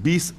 20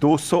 200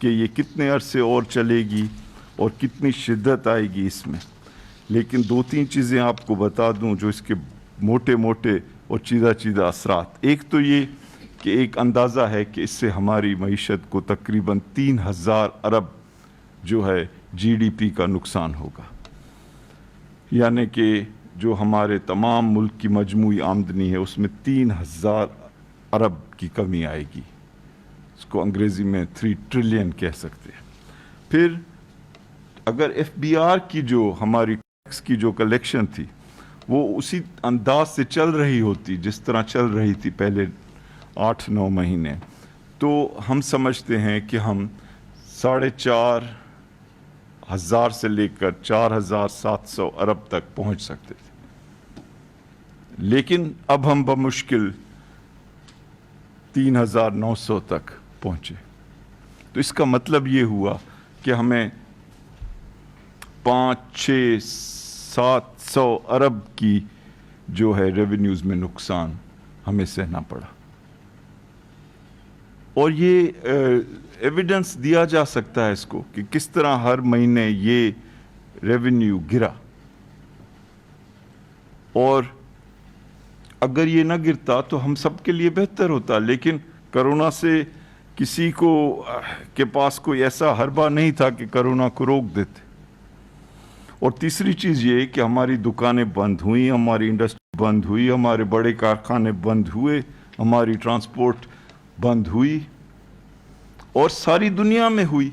کہ یہ کتنے عرصے اور چلے گی اور کتنی شدت آئے گی اس میں، لیکن 2-3 چیزیں آپ کو بتا دوں جو اس کے موٹے موٹے اور چیدہ اثرات۔ ایک تو یہ کہ ایک اندازہ ہے کہ اس سے ہماری معیشت کو تقریباً 3000 ارب جو ہے جی ڈی پی کا نقصان ہوگا، یعنی کہ جو ہمارے تمام ملک کی مجموعی آمدنی ہے اس میں 3000 ارب کی کمی آئے گی، اس کو انگریزی میں 3 ٹریلین کہہ سکتے ہیں۔ پھر اگر ایف بی آر کی جو ہماری ٹیکس کی جو کلیکشن تھی وہ اسی انداز سے چل رہی ہوتی جس طرح چل رہی تھی پہلے 8-9 مہینے، تو ہم سمجھتے ہیں کہ ہم 4,500 سے لے کر 4,700 ارب تک پہنچ سکتے تھے، لیکن اب ہم بمشکل 3,900 تک پہنچے۔ تو اس کا مطلب یہ ہوا کہ ہمیں 500-600-700 ارب کی جو ہے ریونیوز میں نقصان ہمیں سہنا پڑا، اور یہ ایویڈنس دیا جا سکتا ہے اس کو کہ کس طرح ہر مہینے یہ ریونیو گرا، اور اگر یہ نہ گرتا تو ہم سب کے لیے بہتر ہوتا، لیکن کرونا سے کسی کو کے پاس کوئی ایسا حربہ نہیں تھا کہ کرونا کو روک دیتے۔ اور تیسری چیز یہ کہ ہماری دکانیں بند ہوئیں، ہماری انڈسٹری بند ہوئی، ہمارے بڑے کارخانے بند ہوئے، ہماری ٹرانسپورٹ بند ہوئی، اور ساری دنیا میں ہوئی،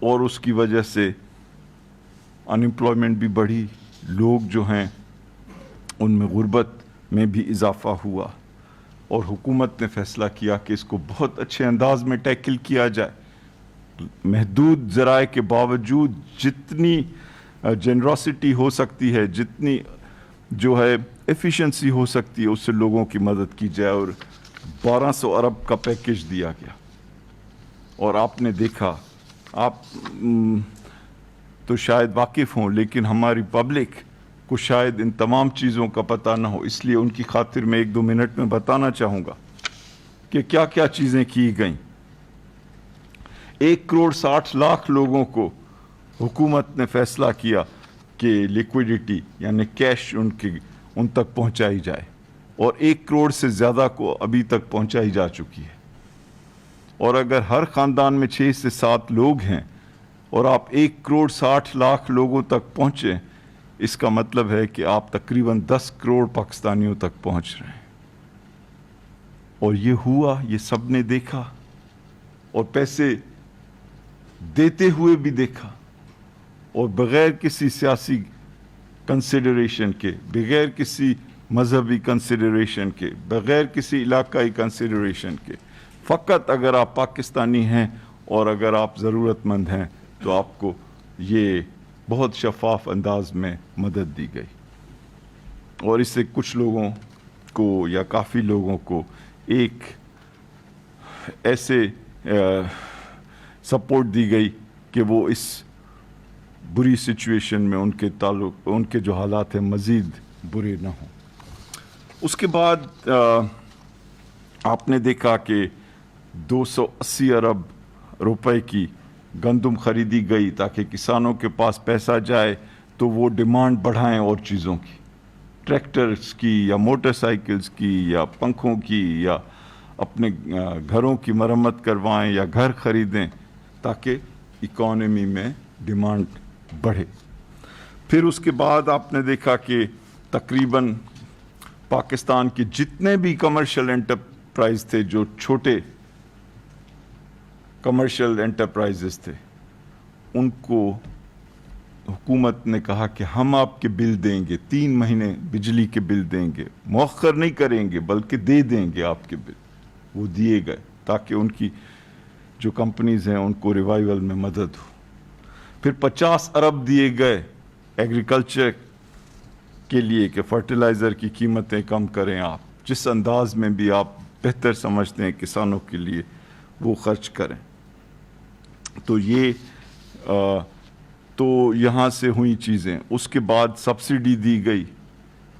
اور اس کی وجہ سے انمپلائمنٹ بھی بڑھی، لوگ جو ہیں ان میں غربت میں بھی اضافہ ہوا، اور حکومت نے فیصلہ کیا کہ اس کو بہت اچھے انداز میں ٹیکل کیا جائے، محدود ذرائع کے باوجود جتنی جنراسٹی ہو سکتی ہے، جتنی جو ہے ایفیشنسی ہو سکتی ہے اس سے لوگوں کی مدد کی جائے، اور 1200 ارب کا پیکیج دیا گیا۔ اور آپ نے دیکھا، آپ تو شاید واقف ہوں لیکن ہماری پبلک کو شاید ان تمام چیزوں کا پتہ نہ ہو، اس لیے ان کی خاطر میں 1-2 منٹ میں بتانا چاہوں گا کہ کیا کیا چیزیں کی گئیں۔ 1,60,00,000 لوگوں کو حکومت نے فیصلہ کیا کہ لیکویڈیٹی یعنی کیش ان تک پہنچائی جائے، اور 1 کروڑ سے زیادہ کو ابھی تک پہنچائی جا چکی ہے۔ اور اگر ہر خاندان میں 6 سے 7 لوگ ہیں اور آپ 1,60,00,000 لوگوں تک پہنچے، اس کا مطلب ہے کہ آپ تقریباً 10 کروڑ پاکستانیوں تک پہنچ رہے ہیں۔ اور یہ ہوا، یہ سب نے دیکھا، اور پیسے دیتے ہوئے بھی دیکھا، اور بغیر کسی سیاسی کنسیڈریشن کے، بغیر کسی مذہبی کنسیڈریشن کے، بغیر کسی علاقائی کنسیڈریشن کے، فقط اگر آپ پاکستانی ہیں اور اگر آپ ضرورت مند ہیں تو آپ کو یہ بہت شفاف انداز میں مدد دی گئی، اور اس سے کچھ لوگوں کو یا کافی لوگوں کو ایک ایسے سپورٹ دی گئی کہ وہ اس بری سچویشن میں ان کے جو حالات ہیں مزید برے نہ ہوں۔ اس کے بعد آپ نے دیکھا کہ 280 ارب روپے کی گندم خریدی گئی تاکہ کسانوں کے پاس پیسہ جائے تو وہ ڈیمانڈ بڑھائیں اور چیزوں کی، ٹریکٹرز کی یا موٹر سائیکلز کی یا پنکھوں کی، یا اپنے گھروں کی مرمت کروائیں یا گھر خریدیں تاکہ اکانومی میں ڈیمانڈ بڑھے۔ پھر اس کے بعد آپ نے دیکھا کہ تقریباً پاکستان کے جتنے بھی کمرشل انٹرپرائز تھے، جو چھوٹے کمرشل انٹرپرائزز تھے، ان کو حکومت نے کہا کہ ہم آپ کے بل دیں گے، 3 مہینے بجلی کے بل دیں گے، مؤخر نہیں کریں گے بلکہ دے دیں گے آپ کے بل۔ وہ دیے گئے تاکہ ان کی جو کمپنیز ہیں ان کو ریوائیول میں مدد ہو۔ پھر 50 ارب دیے گئے ایگریکلچر کے لیے کہ فرٹیلائزر کی قیمتیں کم کریں، آپ جس انداز میں بھی آپ بہتر سمجھتے ہیں کسانوں کے لیے وہ خرچ کریں۔ تو یہ تو یہاں سے ہوئی چیزیں۔ اس کے بعد سبسڈی دی گئی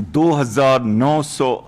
2,900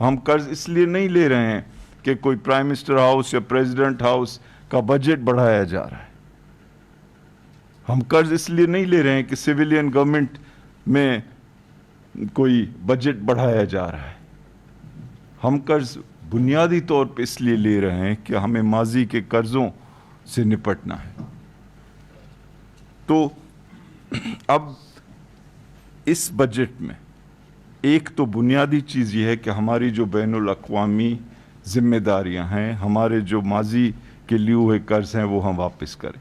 ہم قرض اس لیے نہیں لے رہے ہیں کہ کوئی پرائم منسٹر ہاؤس یا پریزیڈنٹ ہاؤس کا بجٹ بڑھایا جا رہا ہے. ہم قرض اس لیے نہیں لے رہے ہیں کہ سویلین گورنمنٹ میں کوئی بجٹ بڑھایا جا رہا ہے. ہم قرض بنیادی طور پہ اس لیے لے رہے ہیں کہ ہمیں ماضی کے قرضوں سے نپٹنا ہے. تو اب اس بجٹ میں ایک تو بنیادی چیز یہ ہے کہ ہماری جو بین الاقوامی ذمہ داریاں ہیں، ہمارے جو ماضی کے لیے ہوئے قرض ہیں، وہ ہم واپس کریں.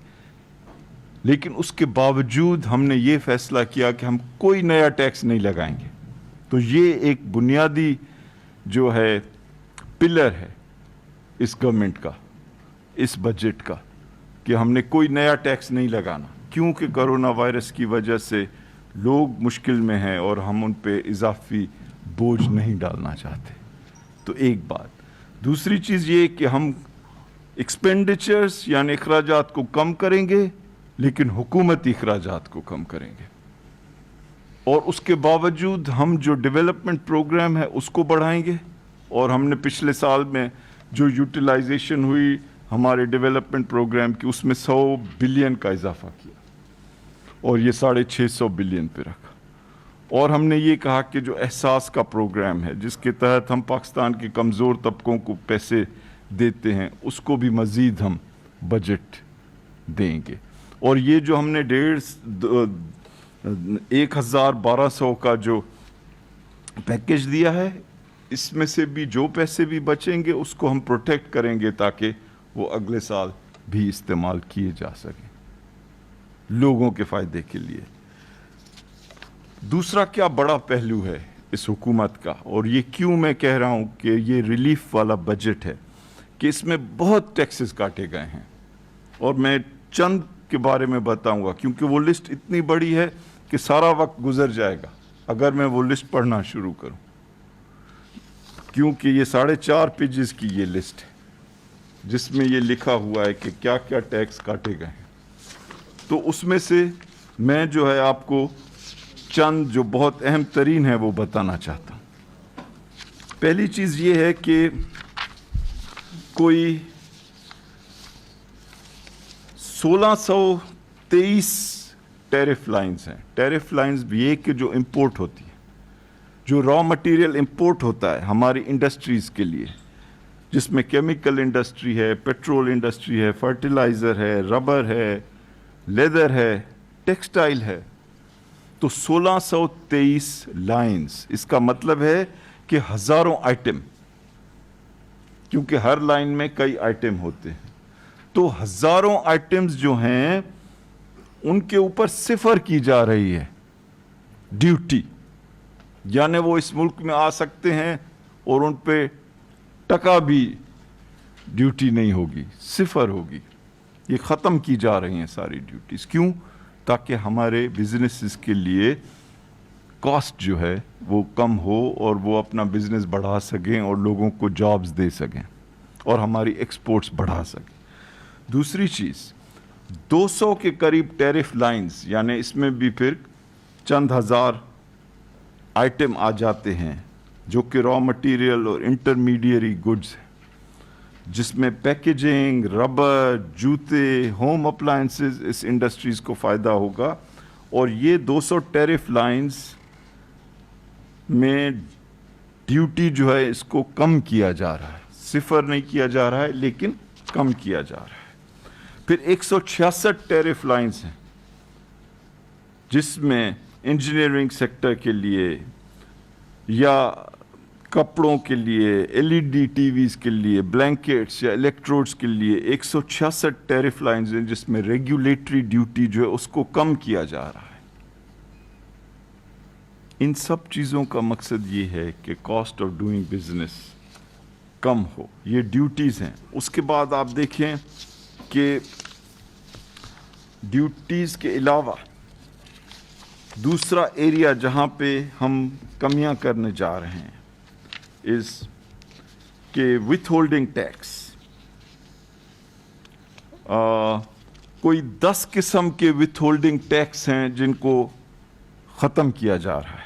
لیکن اس کے باوجود ہم نے یہ فیصلہ کیا کہ ہم کوئی نیا ٹیکس نہیں لگائیں گے. تو یہ ایک بنیادی جو ہے پلر ہے اس گورنمنٹ کا، اس بجٹ کا، کہ ہم نے کوئی نیا ٹیکس نہیں لگانا، کیونکہ کرونا وائرس کی وجہ سے لوگ مشکل میں ہیں اور ہم ان پہ اضافی بوجھ نہیں ڈالنا چاہتے. تو ایک بات. دوسری چیز یہ کہ ہم ایکسپینڈیچرز یعنی اخراجات کو کم کریں گے، لیکن حکومتی اخراجات کو کم کریں گے. اور اس کے باوجود ہم جو ڈیولپمنٹ پروگرام ہے اس کو بڑھائیں گے. اور ہم نے پچھلے سال میں جو یوٹیلائزیشن ہوئی ہمارے ڈیولپمنٹ پروگرام کی، اس میں 100 بلین کا اضافہ کیا اور یہ 650 بلین پہ رکھا. اور ہم نے یہ کہا کہ جو احساس کا پروگرام ہے جس کے تحت ہم پاکستان کے کمزور طبقوں کو پیسے دیتے ہیں، اس کو بھی مزید ہم بجٹ دیں گے. اور یہ جو ہم نے 1200 کا جو پیکیج دیا ہے، اس میں سے بھی جو پیسے بھی بچیں گے اس کو ہم پروٹیکٹ کریں گے تاکہ وہ اگلے سال بھی استعمال کیے جا سکیں لوگوں کے فائدے کے لیے. دوسرا کیا بڑا پہلو ہے اس حکومت کا، اور یہ کیوں میں کہہ رہا ہوں کہ یہ ریلیف والا بجٹ ہے، کہ اس میں بہت ٹیکسز کاٹے گئے ہیں. اور میں چند کے بارے میں بتاؤں گا کیونکہ وہ لسٹ اتنی بڑی ہے کہ سارا وقت گزر جائے گا اگر میں وہ لسٹ پڑھنا شروع کروں، کیونکہ یہ 4.5 پیجز کی یہ لسٹ ہے جس میں یہ لکھا ہوا ہے کہ کیا کیا ٹیکس کاٹے گئے ہیں. تو اس میں سے میں جو ہے آپ کو چند جو بہت اہم ترین ہے وہ بتانا چاہتا ہوں. پہلی چیز یہ ہے کہ کوئی 1623 ٹیرف لائنز ہیں. ٹیرف لائنز بھی یہ کہ جو امپورٹ ہوتی ہے، جو را مٹیریل امپورٹ ہوتا ہے ہماری انڈسٹریز کے لیے، جس میں کیمیکل انڈسٹری ہے، پیٹرول انڈسٹری ہے، فرٹیلائزر ہے، ربر ہے، لیدر ہے، ٹیکسٹائل ہے. تو 1623 لائنز، اس کا مطلب ہے کہ ہزاروں آئٹم، کیونکہ ہر لائن میں کئی آئٹم ہوتے ہیں. تو ہزاروں آئٹمز جو ہیں ان کے اوپر صفر کی جا رہی ہے ڈیوٹی، یعنی وہ اس ملک میں آ سکتے ہیں اور ان پہ ٹکا بھی ڈیوٹی نہیں ہوگی، صفر ہوگی. یہ ختم کی جا رہی ہیں ساری ڈیوٹیز. کیوں؟ تاکہ ہمارے بزنسز کے لیے کاسٹ جو ہے وہ کم ہو اور وہ اپنا بزنس بڑھا سکیں اور لوگوں کو جابز دے سکیں اور ہماری ایکسپورٹس بڑھا سکیں. دوسری چیز، 200 کے قریب ٹیرف لائنز، یعنی اس میں بھی پھر چند ہزار آئٹم آ جاتے ہیں جو کہ را مٹیریل اور انٹرمیڈیری گڈز ہیں، جس میں پیکیجنگ، ربر، جوتے، ہوم اپلائنسز، اس انڈسٹریز کو فائدہ ہوگا. اور یہ 200 ٹیرف لائنز میں ڈیوٹی جو ہے اس کو کم کیا جا رہا ہے، صفر نہیں کیا جا رہا ہے لیکن کم کیا جا رہا ہے. پھر 166 ٹیرف لائنز ہیں جس میں انجینئرنگ سیکٹر کے لیے یا کپڑوں کے لیے، LED ٹی ویز کے لیے، بلینکٹس یا الیکٹروڈز کے لیے 166 ٹیرف لائنز ہیں جس میں ریگولیٹری ڈیوٹی جو ہے اس کو کم کیا جا رہا ہے. ان سب چیزوں کا مقصد یہ ہے کہ کاسٹ آف ڈوئنگ بزنس کم ہو. یہ ڈیوٹیز ہیں. اس کے بعد آپ دیکھیں کہ ڈیوٹیز کے علاوہ دوسرا ایریا جہاں پہ ہم کمیاں کرنے جا رہے ہیں از کہ وتھ ہولڈنگ ٹیکس. کوئی 10 قسم کے وتھ ہولڈنگ ٹیکس ہیں جن کو ختم کیا جا رہا ہے.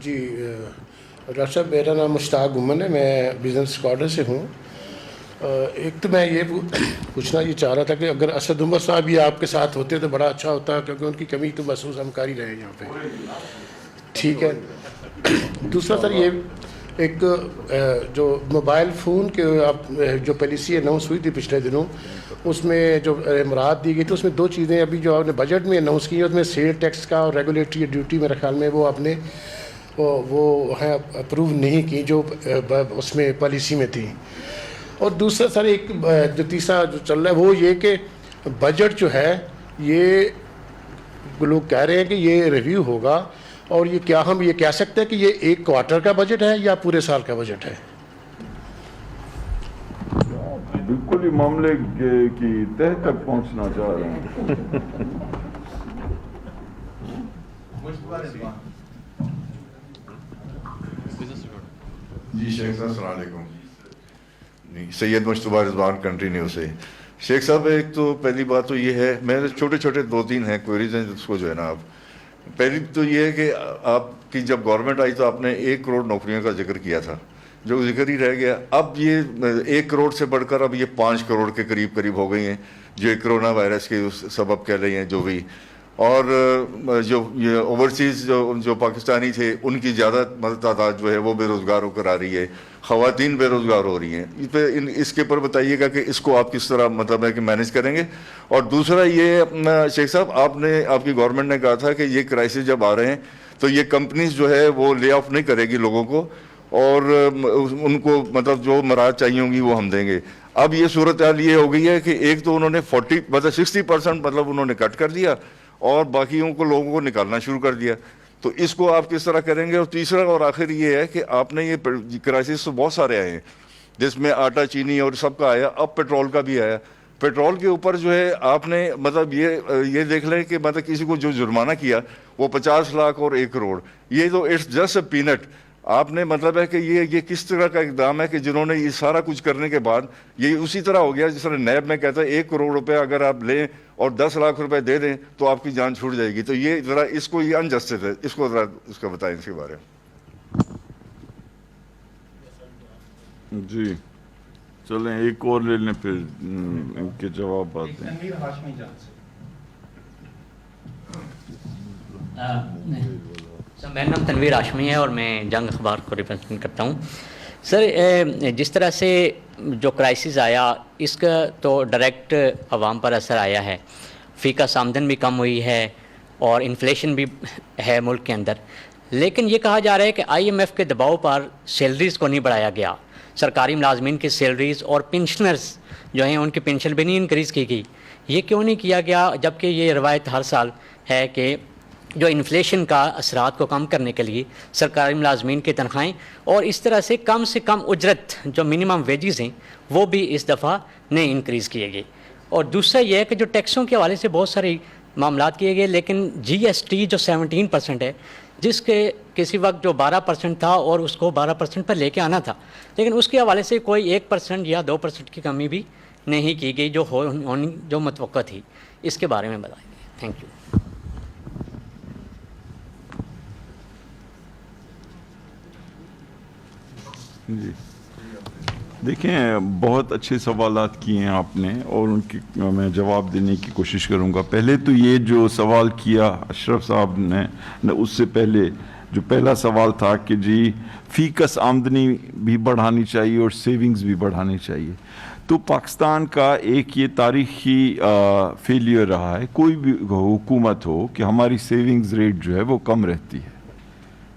جی ڈاکٹر صاحب میرا نام مشتاق گمن ہے, میں بزنس اسکواڈر سے ہوں. ایک تو میں یہ پوچھنا یہ چاہ رہا تھا کہ اگر اسد عمر صاحب یہ آپ کے ساتھ ہوتے تو بڑا اچھا ہوتا, کیونکہ ان کی کمی تو محسوس ہم کر ہی رہے ہیں یہاں پہ. ٹھیک ہے. دوسرا سر یہ ایک جو موبائل فون کے آپ جو پالیسی اناؤنس ہوئی تھی پچھلے دنوں, اس میں جو مراد دی گئی تھی اس میں دو چیزیں ابھی جو آپ نے بجٹ میں اناؤنس کی ہیں, اس میں سیل ٹیکس کا اور ریگولیٹری ڈیوٹی میرے خیال میں وہ آپ نے وہ ہیں اپروو نہیں کی جو اس میں پالیسی میں تھی. اور دوسرا سر ایک جو تیسرا جو چل رہا ہے وہ یہ کہ بجٹ جو ہے یہ لوگ کہہ رہے ہیں کہ یہ ریویو ہوگا, اور یہ کیا ہم یہ کہہ سکتے ہیں کہ یہ ایک کوارٹر کا بجٹ ہے یا پورے سال کا بجٹ ہے؟ بالکل ہی معاملے کی تہ تک پہنچنا چاہ رہے ہیں. جی شیخ صاحب السلام علیکم. سید مشتبہ رضوان کنٹری نیوز سے. شیخ صاحب ایک تو پہلی بات تو یہ ہے, میرے چھوٹے چھوٹے 2-3 ہیں کوئریز ہیں جس کو جو ہے نا آپ, پہلی تو یہ ہے کہ آپ کی جب گورنمنٹ آئی تو آپ نے 1 کروڑ نوکریوں کا ذکر کیا تھا, جو ذکر ہی رہ گیا. اب یہ 1 کروڑ سے بڑھ کر اب یہ 5 کروڑ کے قریب ہو گئی ہیں, جو کرونا وائرس کے سبب کہہ رہی ہیں جو بھی. اور جو یہ اوورسیز جو پاکستانی تھے ان کی زیادہ تعداد جو ہے وہ بے روزگار ہو کر آ رہی ہے, خواتین بے روزگار ہو رہی ہیں. اس کے اوپر بتائیے گا کہ اس کو آپ کس طرح مطلب ہے کہ مینیج کریں گے. اور دوسرا یہ شیخ صاحب آپ کی گورنمنٹ نے کہا تھا کہ یہ کرائسس جب آ رہے ہیں تو یہ کمپنیز جو ہے وہ لے آف نہیں کرے گی لوگوں کو, اور ان کو مطلب جو مراحت چاہیے ہوں گی وہ ہم دیں گے. اب یہ صورتحال یہ ہو گئی ہے کہ ایک تو انہوں نے 60% مطلب انہوں نے کٹ کر دیا اور باقیوں کو لوگوں کو نکالنا شروع کر دیا. تو اس کو آپ کس طرح کریں گے؟ اور تیسرا اور آخر یہ ہے کہ آپ نے یہ کرائسس تو بہت سارے آئے ہیں, جس میں آٹا چینی اور سب کا آیا, اب پیٹرول کا بھی آیا. پیٹرول کے اوپر جو ہے آپ نے مطلب یہ دیکھ لیں کہ مطلب کسی کو جو جرمانہ کیا وہ 50 لاکھ اور 1 کروڑ, یہ تو اٹس جسٹ اے پینٹ. آپ نے مطلب ہے کہ یہ کس طرح کا اقدام ہے کہ جنہوں نے یہ سارا کچھ کرنے کے بعد یہ اسی طرح ہو گیا جس طرح نیب میں کہتا ہے 1 کروڑ روپے اگر آپ لیں اور 10 لاکھ روپے دے دیں تو آپ کی جان چھوٹ جائے گی. تو یہ ذرا اس کو یہ انجسٹس ہے, اس کو ذرا اس کا بتائیں اس کے بارے میں. جی چلیں ایک اور لے لیں پھر ان کے جواب آتے ہیں. میرا نام تنویر ہاشمی ہے اور میں جنگ اخبار کو ریپرزینٹ کرتا ہوں. سر جس طرح سے جو کرائسس آیا اس کا تو ڈائریکٹ عوام پر اثر آیا ہے, فی کس آمدن بھی کم ہوئی ہے اور انفلیشن بھی ہے ملک کے اندر. لیکن یہ کہا جا رہا ہے کہ IMF کے دباؤ پر سیلریز کو نہیں بڑھایا گیا, سرکاری ملازمین کی سیلریز اور پینشنرز جو ہیں ان کی پینشن بھی نہیں انکریز کی گئی. یہ کیوں نہیں کیا گیا جبکہ یہ روایت ہر سال ہے کہ جو انفلیشن کا اثرات کو کم کرنے کے لیے سرکاری ملازمین کی تنخواہیں اور اس طرح سے کم اجرت جو منیمم ویجز ہیں وہ بھی اس دفعہ نہیں انکریز کیے گئے. اور دوسرا یہ ہے کہ جو ٹیکسوں کے حوالے سے بہت سارے معاملات کیے گئے, لیکن GST جو 17% ہے جس کے کسی وقت جو 12% تھا اور اس کو 12% پر لے کے آنا تھا, لیکن اس کے حوالے سے کوئی 1% یا 2% کی کمی بھی نہیں کی گئی جو متوقع تھی. اس کے بارے میں بتائیں گے. Thank you. جی دیکھیں بہت اچھے سوالات کیے ہیں آپ نے اور ان کی میں جواب دینے کی کوشش کروں گا. پہلے تو یہ جو سوال کیا اشرف صاحب نے اس سے پہلے جو پہلا سوال تھا کہ جی فی کس آمدنی بھی بڑھانی چاہیے اور سیونگز بھی بڑھانی چاہیے, تو پاکستان کا ایک یہ تاریخی فیلئر رہا ہے, کوئی بھی حکومت ہو, کہ ہماری سیونگز ریٹ جو ہے وہ کم رہتی ہے,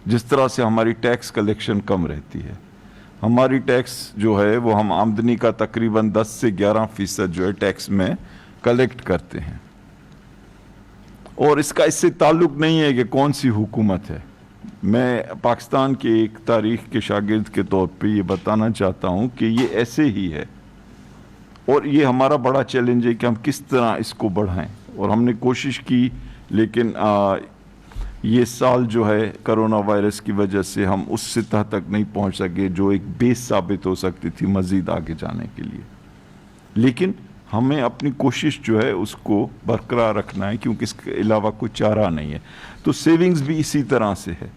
جس طرح سے ہماری ٹیکس کلیکشن کم رہتی ہے. ہماری ٹیکس جو ہے وہ ہم آمدنی کا تقریباً 10 سے 11% جو ہے ٹیکس میں کلیکٹ کرتے ہیں. اور اس کا اس سے تعلق نہیں ہے کہ کون سی حکومت ہے. میں پاکستان کے ایک تاریخ کے شاگرد کے طور پہ یہ بتانا چاہتا ہوں کہ یہ ایسے ہی ہے, اور یہ ہمارا بڑا چیلنج ہے کہ ہم کس طرح اس کو بڑھائیں. اور ہم نے کوشش کی, لیکن یہ سال جو ہے کرونا وائرس کی وجہ سے ہم اس سطح تک نہیں پہنچ سکے جو ایک بیس ثابت ہو سکتی تھی مزید آگے جانے کے لیے. لیکن ہمیں اپنی کوشش جو ہے اس کو برقرار رکھنا ہے, کیونکہ اس کے علاوہ کوئی چارہ نہیں ہے. تو سیونگز بھی اسی طرح سے ہے.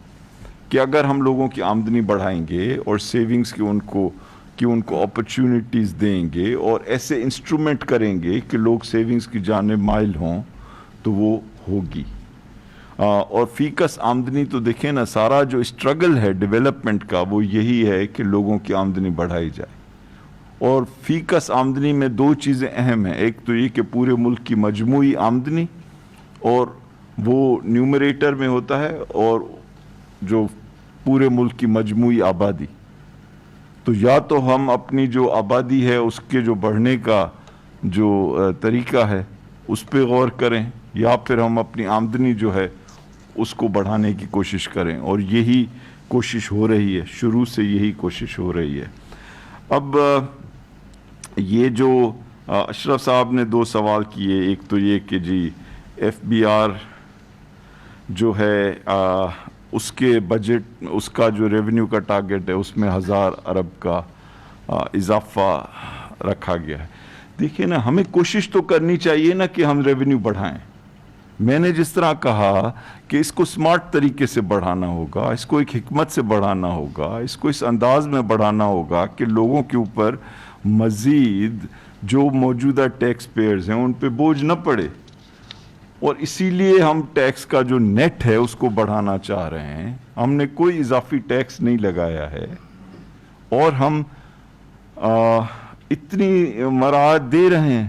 کہ اگر ہم لوگوں کی آمدنی بڑھائیں گے اور سیونگز کی ان کو اپرچونٹیز دیں گے اور ایسے انسٹرومنٹ کریں گے کہ لوگ سیونگز کی جانب مائل ہوں تو وہ ہوگی. اور فیکس آمدنی تو دیکھیں نا, سارا جو اسٹرگل ہے ڈیولپمنٹ کا وہ یہی ہے کہ لوگوں کی آمدنی بڑھائی جائے. اور فیکس آمدنی میں دو چیزیں اہم ہیں, ایک تو یہ کہ پورے ملک کی مجموعی آمدنی اور وہ نیومریٹر میں ہوتا ہے, اور جو پورے ملک کی مجموعی آبادی. تو یا تو ہم اپنی جو آبادی ہے اس کے جو بڑھنے کا جو طریقہ ہے اس پہ غور کریں, یا پھر ہم اپنی آمدنی جو ہے اس کو بڑھانے کی کوشش کریں, اور یہی کوشش ہو رہی ہے, شروع سے یہی کوشش ہو رہی ہے. اب یہ جو اشرف صاحب نے دو سوال کیے, ایک تو یہ کہ جی ایف بی آر جو ہے اس کے بجٹ, اس کا جو ریونیو کا ٹارگٹ ہے اس میں 1000 ارب کا اضافہ رکھا گیا ہے. دیکھیں نا, ہمیں کوشش تو کرنی چاہیے نا کہ ہم ریونیو بڑھائیں. میں نے جس طرح کہا کہ اس کو سمارٹ طریقے سے بڑھانا ہوگا, اس کو ایک حکمت سے بڑھانا ہوگا, اس کو اس انداز میں بڑھانا ہوگا کہ لوگوں کے اوپر مزید جو موجودہ ٹیکس پیئرز ہیں ان پہ بوجھ نہ پڑے. اور اسی لیے ہم ٹیکس کا جو نیٹ ہے اس کو بڑھانا چاہ رہے ہیں. ہم نے کوئی اضافی ٹیکس نہیں لگایا ہے, اور ہم اتنی مراعات دے رہے ہیں.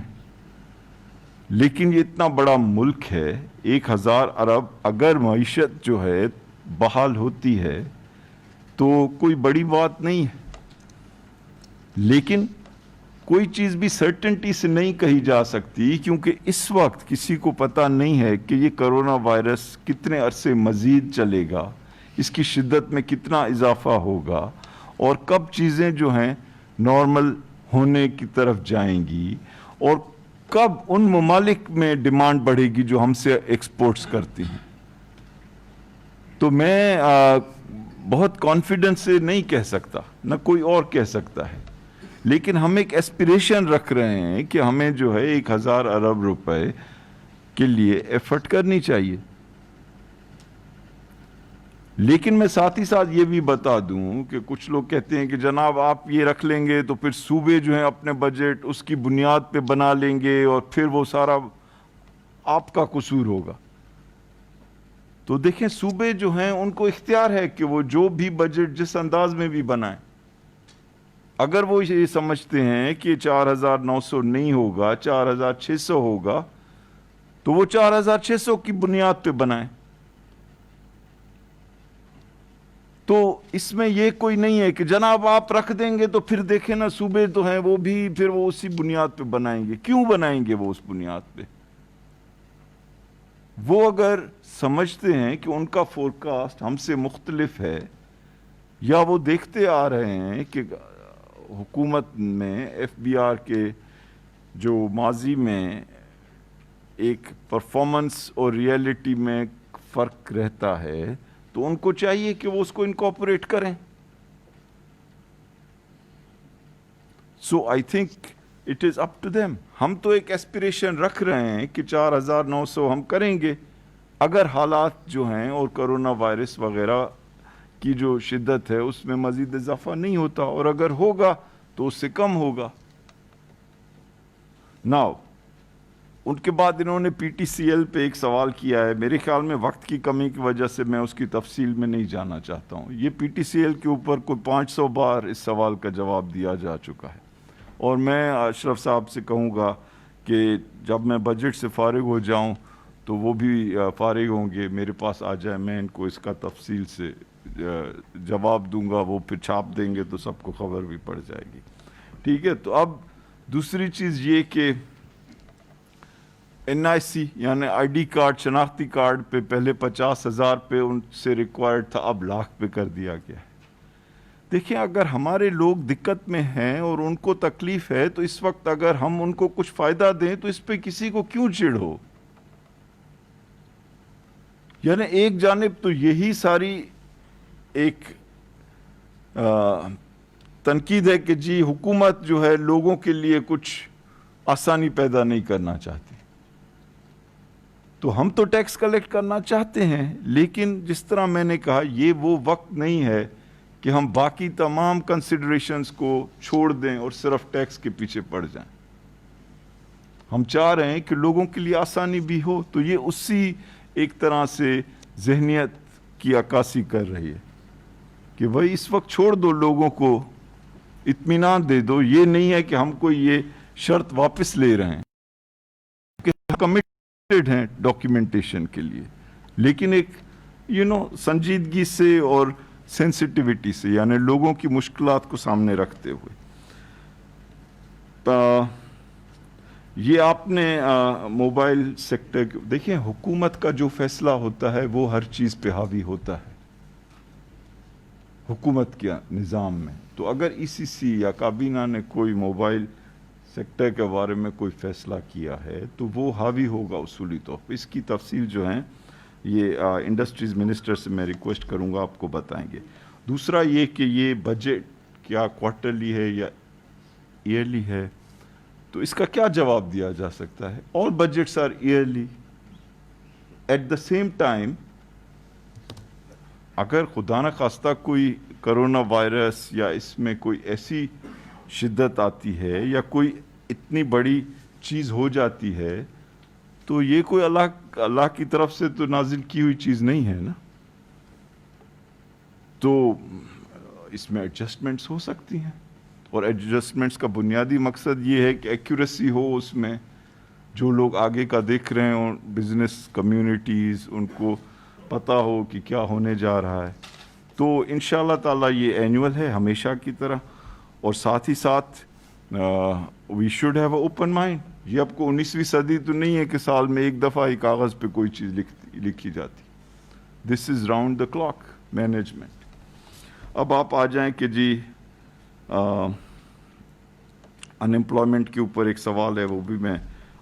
لیکن یہ اتنا بڑا ملک ہے, 1000 ارب, اگر معیشت جو ہے بحال ہوتی ہے تو کوئی بڑی بات نہیں ہے. لیکن کوئی چیز بھی سرٹنٹی سے نہیں کہی جا سکتی, کیونکہ اس وقت کسی کو پتہ نہیں ہے کہ یہ کرونا وائرس کتنے عرصے مزید چلے گا, اس کی شدت میں کتنا اضافہ ہوگا, اور کب چیزیں جو ہیں نارمل ہونے کی طرف جائیں گی, اور کب ان ممالک میں ڈیمانڈ بڑھے گی جو ہم سے ایکسپورٹس کرتی ہیں. تو میں بہت کانفیڈنس سے نہیں کہہ سکتا, نہ کوئی اور کہہ سکتا ہے, لیکن ہم ایک ایسپریشن رکھ رہے ہیں کہ ہمیں جو ہے 1000 ارب روپے کے لیے ایفرٹ کرنی چاہیے. لیکن میں ساتھ ہی ساتھ یہ بھی بتا دوں کہ کچھ لوگ کہتے ہیں کہ جناب آپ یہ رکھ لیں گے تو پھر صوبے جو ہیں اپنے بجٹ اس کی بنیاد پہ بنا لیں گے, اور پھر وہ سارا آپ کا قصور ہوگا. تو دیکھیں, صوبے جو ہیں ان کو اختیار ہے کہ وہ جو بھی بجٹ جس انداز میں بھی بنائیں. اگر وہ یہ سمجھتے ہیں کہ 4900 نہیں ہوگا, 4600 ہوگا, تو وہ 4600 کی بنیاد پہ بنائیں. تو اس میں یہ کوئی نہیں ہے کہ جناب آپ رکھ دیں گے تو پھر دیکھیں نا صوبے تو ہیں وہ بھی پھر وہ اسی بنیاد پہ بنائیں گے. کیوں بنائیں گے وہ اس بنیاد پہ؟ وہ اگر سمجھتے ہیں کہ ان کا فورکاسٹ ہم سے مختلف ہے, یا وہ دیکھتے آ رہے ہیں کہ حکومت میں ایف بی آر کے جو ماضی میں ایک پرفارمنس اور ریئلٹی میں فرق رہتا ہے, تو ان کو چاہیے کہ وہ اس کو انکارپوریٹ کریں. So I think it is up to them. ہم تو ایک ایسپریشن رکھ رہے ہیں کہ 4900 ہم کریں گے, اگر حالات جو ہیں اور کرونا وائرس وغیرہ کی جو شدت ہے اس میں مزید اضافہ نہیں ہوتا, اور اگر ہوگا تو اس سے کم ہوگا. ناؤ ان کے بعد انہوں نے پی ٹی سی ایل پہ ایک سوال کیا ہے. میرے خیال میں وقت کی کمی کی وجہ سے میں اس کی تفصیل میں نہیں جانا چاہتا ہوں. یہ پی ٹی سی ایل کے اوپر کوئی 500 بار اس سوال کا جواب دیا جا چکا ہے, اور میں اشرف صاحب سے کہوں گا کہ جب میں بجٹ سے فارغ ہو جاؤں تو وہ بھی فارغ ہوں گے, میرے پاس آ جائیں, میں ان کو اس کا تفصیل سے جواب دوں گا. وہ پھر چھاپ دیں گے تو سب کو خبر بھی پڑ جائے گی. ٹھیک ہے. تو اب دوسری چیز یہ کہ این آئی سی یعنی آئی ڈی کارڈ, شناختی کارڈ پہ پہلے 50,000 پہ ان سے ریکوائرڈ تھا, اب 1,00,000 پہ کر دیا گیا ہے. دیکھیں, اگر ہمارے لوگ دقت میں ہیں اور ان کو تکلیف ہے تو اس وقت اگر ہم ان کو کچھ فائدہ دیں تو اس پہ کسی کو کیوں چڑ ہو؟ یعنی ایک جانب تو یہی ساری ایک تنقید ہے کہ جی حکومت جو ہے لوگوں کے لیے کچھ آسانی پیدا نہیں کرنا چاہتی, تو ہم تو ٹیکس کلیکٹ کرنا چاہتے ہیں، لیکن جس طرح میں نے کہا یہ وہ وقت نہیں ہے کہ ہم باقی تمام کنسیڈریشنز کو چھوڑ دیں اور صرف ٹیکس کے پیچھے پڑ جائیں. ہم چاہ رہے ہیں کہ لوگوں کے لیے آسانی بھی ہو، تو یہ اسی ایک طرح سے ذہنیت کی عکاسی کر رہی ہے کہ بھائی اس وقت چھوڑ دو، لوگوں کو اطمینان دے دو. یہ نہیں ہے کہ ہم کو یہ شرط واپس لے رہے ہیں کہ کمیٹڈ ہیں ڈاکیومنٹیشن کے لیے، لیکن ایک سنجیدگی سے اور سینسٹیوٹی سے، یعنی لوگوں کی مشکلات کو سامنے رکھتے ہوئے. یہ آپ نے موبائل سیکٹر دیکھیں، حکومت کا جو فیصلہ ہوتا ہے وہ ہر چیز پہ حاوی ہوتا ہے حکومت کے نظام میں. تو اگر ای سی سی یا کابینہ نے کوئی موبائل سیکٹر کے بارے میں کوئی فیصلہ کیا ہے تو وہ حاوی ہوگا اصولی طور پہ. اس کی تفصیل جو ہیں یہ انڈسٹریز منسٹر سے میں ریکویسٹ کروں گا، آپ کو بتائیں گے. دوسرا یہ کہ یہ بجٹ کیا کوارٹرلی ہے یا ایئرلی ہے، تو اس کا کیا جواب دیا جا سکتا ہے؟ All budgets are yearly. At the same time اگر خدا نخواستہ کوئی کرونا وائرس یا اس میں کوئی ایسی شدت آتی ہے یا کوئی اتنی بڑی چیز ہو جاتی ہے تو یہ کوئی اللہ کی طرف سے تو نازل کی ہوئی چیز نہیں ہے نا. تو اس میں ایڈجسٹمنٹس ہو سکتی ہیں، اور ایڈجسٹمنٹس کا بنیادی مقصد یہ ہے کہ ایکیوریسی ہو اس میں. جو لوگ آگے کا دیکھ رہے ہیں، بزنس کمیونٹیز، ان کو پتہ ہو کہ کیا ہونے جا رہا ہے. تو انشاءاللہ تعالیٰ یہ اینول ہے ہمیشہ کی طرح، اور ساتھ ہی ساتھ we should have a open mind. یہ آپ کو 19ویں صدی تو نہیں ہے کہ سال میں ایک دفعہ ہی کاغذ پہ کوئی چیز لکھی جاتی. دس از راؤنڈ دا کلاک مینجمنٹ. اب آپ آ جائیں کہ جی انمپلائمنٹ کے اوپر ایک سوال ہے، وہ بھی میں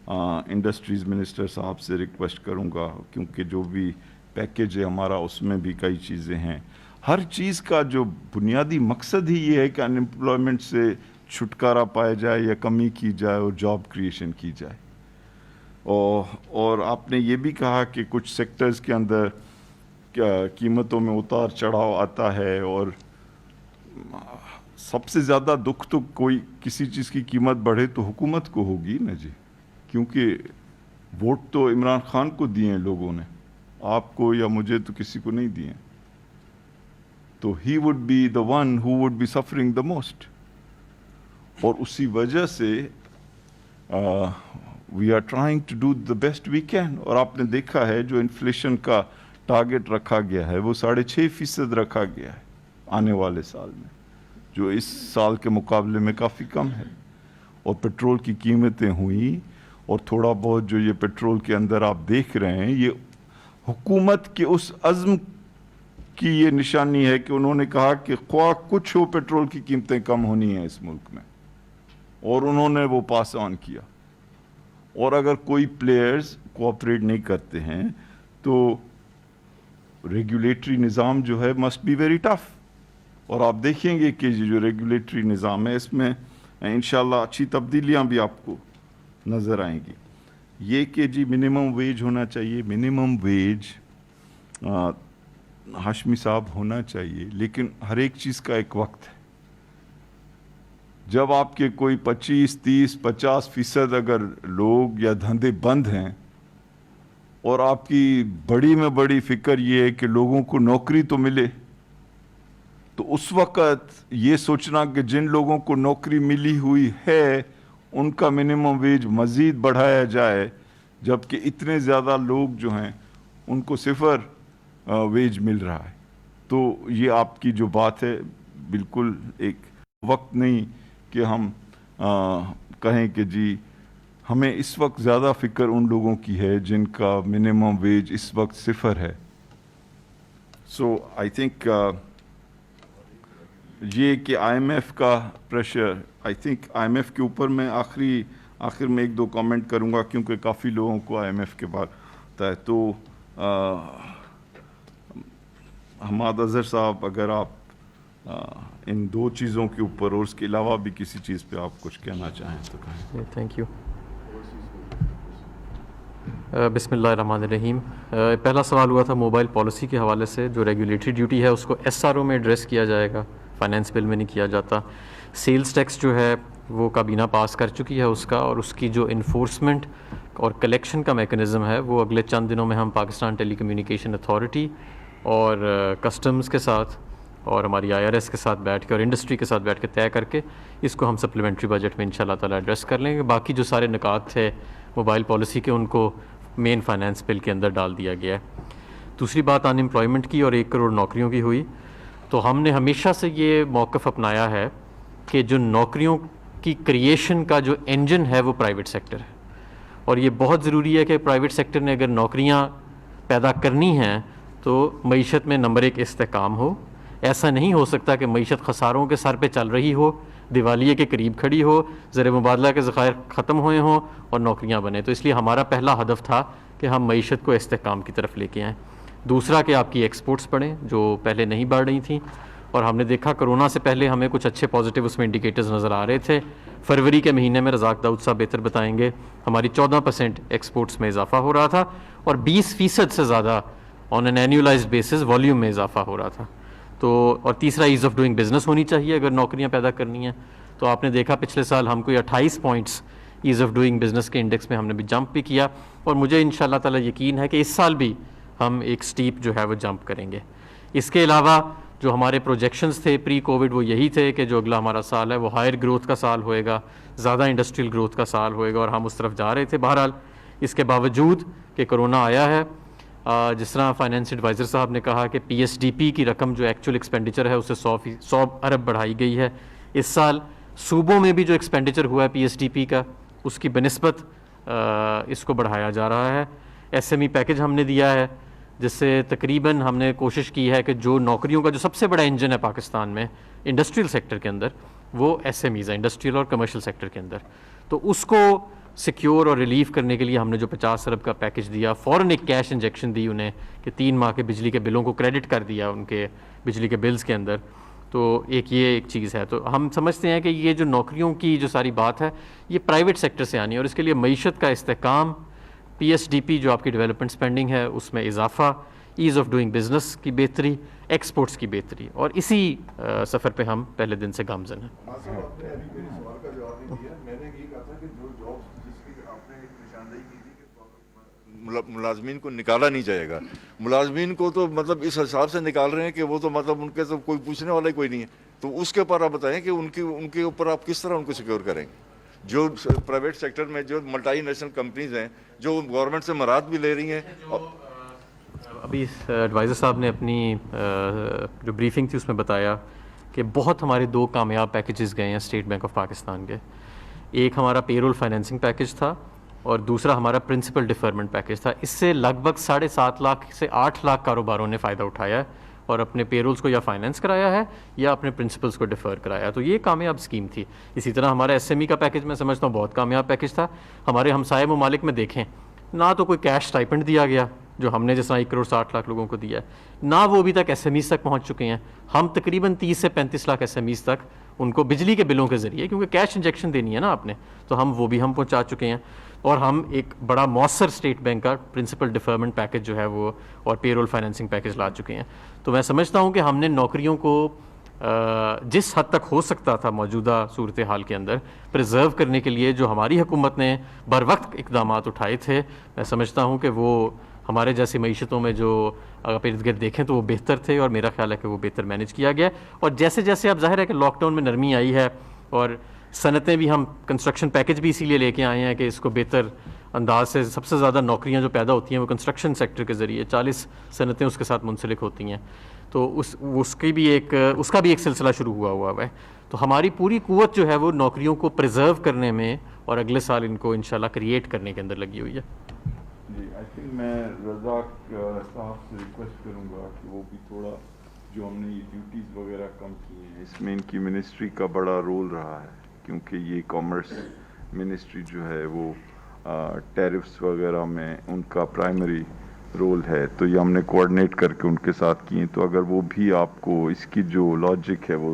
انڈسٹریز منسٹر صاحب سے ریکویسٹ کروں گا، کیونکہ جو بھی پیکیج ہے ہمارا اس میں بھی کئی چیزیں ہیں. ہر چیز کا جو بنیادی مقصد ہی یہ ہے کہ انمپلائمنٹ سے چھٹکارا پایا جائے یا کمی کی جائے اور جاب کریشن کی جائے. اور آپ نے یہ بھی کہا کہ کچھ سیکٹرز کے اندر قیمتوں میں اتار چڑھاؤ آتا ہے، اور سب سے زیادہ دکھ تو کوئی کسی چیز کی قیمت بڑھے تو حکومت کو ہوگی نا جی، کیونکہ ووٹ تو عمران خان کو دیے ہیں لوگوں نے، آپ کو یا مجھے تو کسی کو نہیں دیے. تو he would be the one who would be suffering the most. اور اسی وجہ سے we are trying to do the best we can. اور آپ نے دیکھا ہے جو انفلیشن کا ٹارگٹ رکھا گیا ہے وہ 6.5% رکھا گیا ہے آنے والے سال میں، جو اس سال کے مقابلے میں کافی کم ہے. اور پیٹرول کی قیمتیں ہوئیں، اور تھوڑا بہت جو یہ پیٹرول کے اندر آپ دیکھ رہے ہیں، یہ حکومت کے اس عزم کی یہ نشانی ہے کہ انہوں نے کہا کہ خواہ کچھ ہو پیٹرول کی قیمتیں کم ہونی ہیں اس ملک میں، اور انہوں نے وہ پاس آن کیا. اور اگر کوئی پلیئرز کوآپریٹ نہیں کرتے ہیں تو ریگولیٹری نظام جو ہے مسٹ بی ویری ٹف. اور آپ دیکھیں گے کہ جو ریگولیٹری نظام ہے اس میں انشاءاللہ اچھی تبدیلیاں بھی آپ کو نظر آئیں گی. یہ کہ جی منیمم ویج ہونا چاہیے، منیمم ویج ہاشمی صاحب ہونا چاہیے، لیکن ہر ایک چیز کا ایک وقت ہے. جب آپ کے کوئی 25, 30, 50% اگر لوگ یا دھندے بند ہیں، اور آپ کی بڑی میں بڑی فکر یہ ہے کہ لوگوں کو نوکری تو ملے، تو اس وقت یہ سوچنا کہ جن لوگوں کو نوکری ملی ہوئی ہے ان کا منیمم ویج مزید بڑھایا جائے، جبکہ اتنے زیادہ لوگ جو ہیں ان کو 0 ویج مل رہا ہے. تو یہ آپ کی جو بات ہے بالکل ایک وقت نہیں کہ ہم کہیں کہ جی ہمیں اس وقت زیادہ فکر ان لوگوں کی ہے جن کا منیمم ویج اس وقت 0 ہے. سو آئی تھنک یہ کہ آئی ایم ایف کا pressure, I think I M F کے اوپر میں آخر میں 1-2 کامنٹ کروں گا، کیونکہ کافی لوگوں کو آئی ایم ایف کے بعد ہوتا ہے. تو حماد اظہر صاحب، اگر آپ ان 2 چیزوں کے اوپر اور اس کے علاوہ بھی کسی چیز پہ آپ کچھ کہنا چاہیں تو کہیں. Thank you. بسم اللہ الرحمن الرحیم. پہلا سوال ہوا تھا موبائل پالیسی کے حوالے سے. جو ریگولیٹری ڈیوٹی ہے اس کو ایس آر او میں ایڈریس کیا جائے گا, فائنینس بل میں نہیں کیا جاتا. سیلز ٹیکس جو ہے وہ کابینہ پاس کر چکی ہے اس کا, اور اس کی جو انفورسمنٹ اور کلیکشن کا میکنزم ہے وہ اگلے چند دنوں میں ہم پاکستان ٹیلی کمیونیکیشن اتھارٹی اور کسٹمز کے ساتھ اور ہماری آئی آر ایس کے ساتھ بیٹھ کے اور انڈسٹری کے ساتھ بیٹھ کے طے کر کے اس کو ہم سپلیمنٹری بجٹ میں انشاءاللہ تعالیٰ ایڈریس کر لیں گے. باقی جو سارے نکات تھے موبائل پالیسی کے ان کو مین فائنینس بل کے اندر ڈال دیا گیا ہے. دوسری بات ان امپلائمنٹ کی اور 1 کروڑ نوکریوں کی ہوئی. تو ہم نے ہمیشہ سے یہ موقف اپنایا ہے کہ جو نوکریوں کی کریشن کا جو انجن ہے وہ پرائیویٹ سیکٹر ہے, اور یہ بہت ضروری ہے کہ پرائیویٹ سیکٹر نے اگر نوکریاں پیدا کرنی ہیں تو معیشت میں نمبر 1 استحکام ہو. ایسا نہیں ہو سکتا کہ معیشت خساروں کے سر پہ چل رہی ہو, دیوالیے کے قریب کھڑی ہو, زر مبادلہ کے ذخائر ختم ہوئے ہوں اور نوکریاں بنیں. تو اس لیے ہمارا پہلا ہدف تھا کہ ہم معیشت کو استحکام کی طرف لے کے آئیں. دوسرا کہ آپ کی ایکسپورٹس بڑھیں جو پہلے نہیں بڑھ رہی تھیں, اور ہم نے دیکھا کرونا سے پہلے ہمیں کچھ اچھے پازیٹیو اس میں انڈیکیٹرز نظر آ رہے تھے. فروری کے مہینے میں رزاق داؤد صاحب بہتر بتائیں گے, ہماری 14% ایکسپورٹس میں اضافہ ہو رہا تھا اور 20% سے زیادہ آن این اینیولائزڈ بیسس والیوم میں اضافہ ہو رہا تھا. تو اور تیسرا ایز آف ڈوئنگ بزنس ہونی چاہیے اگر نوکریاں پیدا کرنی ہیں. تو آپ نے دیکھا پچھلے سال ہم کو 28 points as of doing business کے انڈیکس میں ہم نے بھی جمپ بھی کیا, اور مجھے انشاءاللہ تعالیٰ یقین ہے کہ اس سال بھی ہم ایک سٹیپ جو ہے وہ جمپ کریں گے. اس کے علاوہ جو ہمارے پروجیکشنز تھے پری کووڈ وہ یہی تھے کہ جو اگلا ہمارا سال ہے وہ ہائر گروتھ کا سال ہوئے گا, زیادہ انڈسٹریل گروتھ کا سال ہوئے گا, اور ہم اس طرف جا رہے تھے. بہرحال اس کے باوجود کہ کرونا آیا ہے, جس طرح فائنینس ایڈوائزر صاحب نے کہا کہ پی ایس ڈی پی کی رقم جو ایکچوئل ایکسپینڈیچر ہے اسے 100 ارب بڑھائی گئی ہے. اس سال صوبوں میں بھی جو ایکسپینڈیچر ہوا ہے پی ایس ڈی پی کا اس کی بنسبت اس کو بڑھایا جا رہا ہے. ایس ایم ای پیکج ہم نے دیا ہے جس سے تقریباً ہم نے کوشش کی ہے کہ جو نوکریوں کا جو سب سے بڑا انجن ہے پاکستان میں انڈسٹریل سیکٹر کے اندر وہ ایس ایم ایز ہے, انڈسٹریل اور کمرشل سیکٹر کے اندر. تو اس کو سیکیور اور ریلیف کرنے کے لیے ہم نے جو 50 ارب کا پیکج دیا, فوراً ایک کیش انجیکشن دی انہیں کہ 3 ماہ کے بجلی کے بلوں کو کریڈٹ کر دیا ان کے بجلی کے بلز کے اندر. تو یہ ایک چیز ہے. تو ہم سمجھتے ہیں کہ یہ جو نوکریوں کی جو ساری بات ہے یہ پرائیویٹ سیکٹر سے آنی ہے, اور اس کے لیے معیشت کا استحکام, پی ایس ڈی پی جو آپ کی ڈیولپمنٹ سپینڈنگ ہے اس میں اضافہ, ایز آف ڈوئنگ بزنس کی بہتری, ایکسپورٹس کی بہتری, اور اسی سفر پہ ہم پہلے دن سے گامزن ہیں. ملازمین کو نکالا نہیں جائے گا. ملازمین کو تو مطلب اس حساب سے نکال رہے ہیں کہ وہ تو مطلب ان کے تو کوئی پوچھنے والا ہی کوئی نہیں ہے. تو اس کے اوپر آپ بتائیں کہ ان کے اوپر آپ کس طرح ان کو سیکیور کریں گے. جو پرائیویٹ سیکٹر میں جو ملٹی نیشنل کمپنیز ہیں جو گورنمنٹ سے مراد بھی لے رہی ہیں. ابھی ایڈوائزر صاحب نے اپنی جو بریفنگ تھی اس میں بتایا کہ بہت ہمارے 2 کامیاب پیکیجز گئے ہیں اسٹیٹ بینک آف پاکستان کے. ایک ہمارا پے رول فائنینسنگ پیکج تھا اور دوسرا ہمارا پرنسپل ڈیفرمنٹ پیکج تھا. اس سے لگ بھگ 7.5 لاکھ سے 8 لاکھ کاروباروں نے فائدہ اٹھایا ہے اور اپنے پے رولز کو یا فائنینس کرایا ہے یا اپنے پرنسپلز کو ڈیفر کرایا ہے. تو یہ کامیاب اسکیم تھی. اسی طرح ہمارا ایس ایم ای کا پیکج میں سمجھتا ہوں بہت کامیاب پیکج تھا. ہمارے ہمسائے ممالک میں دیکھیں نہ تو کوئی کیش اسٹائپنڈ دیا گیا جو ہم نے جس طرح 1 کروڑ 60 لاکھ لوگوں کو دیا ہے, نہ وہ ابھی تک ایس ایم ایز تک پہنچ چکے ہیں. ہم تقریباً 30 سے 35 لاکھ ایس ایم ایز تک ان کو بجلی کے بلوں کے ذریعے, کیونکہ کیش انجیکشن دینی ہے نا آپ نے, تو ہم وہ بھی ہم پہنچا چکے ہیں. اور ہم ایک بڑا مؤثر اسٹیٹ بینک کا پرنسپل ڈیفرمنٹ پیکج جو ہے وہ اور پے رول فائنینسنگ پیکج لا چکے ہیں. تو میں سمجھتا ہوں کہ ہم نے نوکریوں کو جس حد تک ہو سکتا تھا موجودہ صورتحال کے اندر پریزرو کرنے کے لیے جو ہماری حکومت نے بر وقت اقدامات اٹھائے تھے, میں سمجھتا ہوں کہ وہ ہمارے جیسی معیشتوں میں جو اگر ارد گرد دیکھیں تو وہ بہتر تھے, اور میرا خیال ہے کہ وہ بہتر مینیج کیا گیا. اور جیسے جیسے اب ظاہر ہے کہ لاک ڈاؤن میں نرمی آئی ہے اور صنعتیں بھی, ہم کنسٹرکشن پیکج بھی اسی لیے لے کے آئے ہیں کہ اس کو بہتر انداز سے, سب سے زیادہ نوکریاں جو پیدا ہوتی ہیں وہ کنسٹرکشن سیکٹر کے ذریعے, 40 صنعتیں اس کے ساتھ منسلک ہوتی ہیں. تو اس کا بھی ایک سلسلہ شروع ہوا ہے. تو ہماری پوری قوت جو ہے وہ نوکریوں کو پریزرو کرنے میں اور اگلے سال ان کو انشاءاللہ کریٹ کرنے کے اندر لگی ہوئی ہے. جی آئی تھنک میں رزاق صاحب سے ریکویسٹ کروں گا کہ وہ بھی تھوڑا جو ہم نے یہ ڈیوٹیز وغیرہ کم کی ہیں اس میں ان کی منسٹری کا بڑا رول رہا ہے, کیونکہ یہ کامرس منسٹری جو ہے وہ ٹیرفس وغیرہ میں ان کا پرائمری رول ہے. تو یہ ہم نے کوآرڈینیٹ کر کے ان کے ساتھ کیے. تو اگر وہ بھی آپ کو اس کی جو لاجک ہے وہ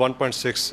1.6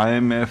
IMF